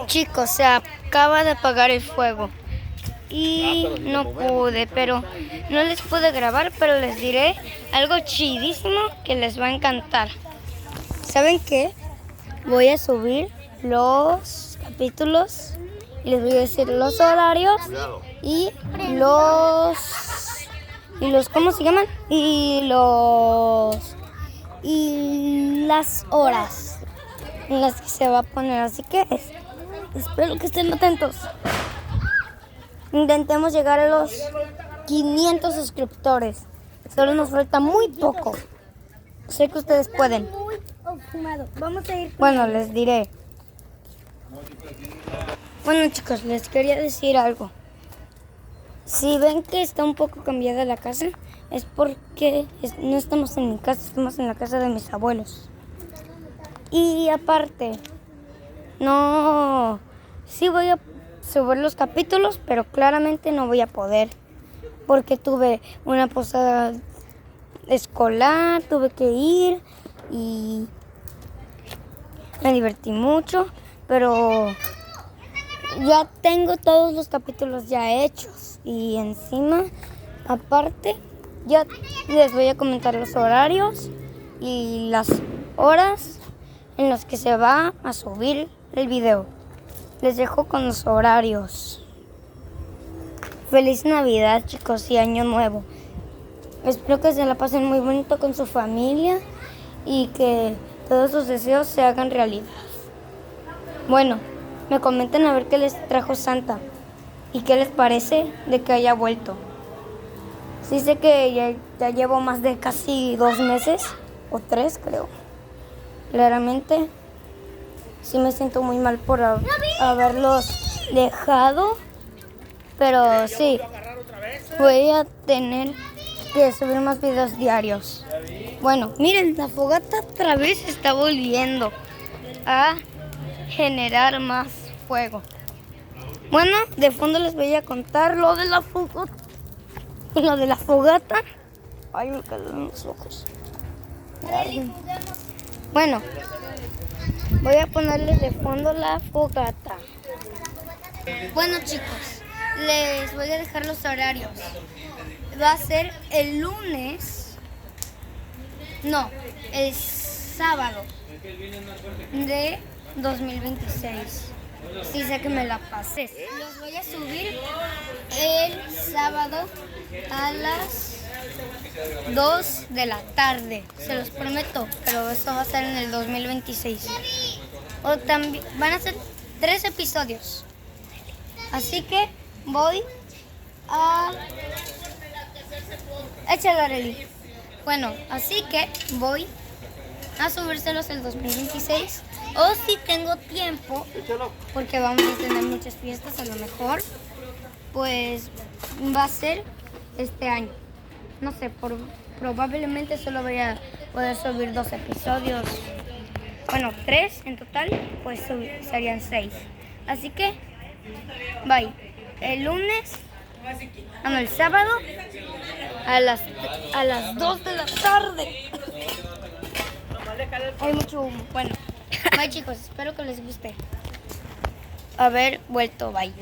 Chicos, se acaba de apagar el fuego y no pude, pero no les pude grabar, pero les diré algo chidísimo que les va a encantar. ¿Saben qué? Voy a subir los capítulos y les voy a decir los horarios y los ¿cómo se llaman? Y las horas en las que se va a poner, así que espero que estén atentos. Intentemos llegar a los 500 suscriptores. Solo nos falta muy poco. Sé que ustedes pueden. Vamos a ir. Bueno, les diré. Bueno, chicos, les quería decir algo. Si ven que está un poco cambiada la casa, es porque no estamos en mi casa, estamos en la casa de mis abuelos. Y aparte, sí voy a subir los capítulos, pero claramente no voy a poder, porque tuve una posada escolar, tuve que ir y me divertí mucho, pero ya tengo todos los capítulos ya hechos y encima, aparte, ya les voy a comentar los horarios y las horas en las que se va a subir el video. Les dejo con los horarios. Feliz Navidad, chicos, y Año Nuevo. Espero que se la pasen muy bonito con su familia y que todos sus deseos se hagan realidad. Bueno, me comenten a ver qué les trajo Santa y qué les parece de que haya vuelto. Sí sé que ya llevo más de casi 2 meses, o 3 creo. Claramente, sí me siento muy mal por haberlos dejado, pero sí, voy a tener que subir más videos diarios. Bueno, miren, la fogata otra vez está volviendo a generar más fuego. Bueno, de fondo les voy a contar lo de la fogata. Ay, me quedan los ojos. Ay. Bueno, voy a ponerles de fondo la fogata. Bueno, chicos, les voy a dejar los horarios. Va a ser el sábado de 2026. Sí sé que me la pasé. Los voy a subir el sábado a las 2 de la tarde. Se los prometo, pero esto va a ser en el 2026. O también van a ser 3 episodios. Así que voy a... Échale, Arely. Bueno, así que voy a subírselos el 2026. O si tengo tiempo, porque vamos a tener muchas fiestas a lo mejor, pues va a ser este año. No sé, probablemente solo voy a poder subir 2 episodios. Bueno, 3 en total, pues serían 6. Así que, bye. El sábado a las 2 de la tarde. Hay mucho humo. Bueno, bye chicos, espero que les guste haber vuelto. Bye.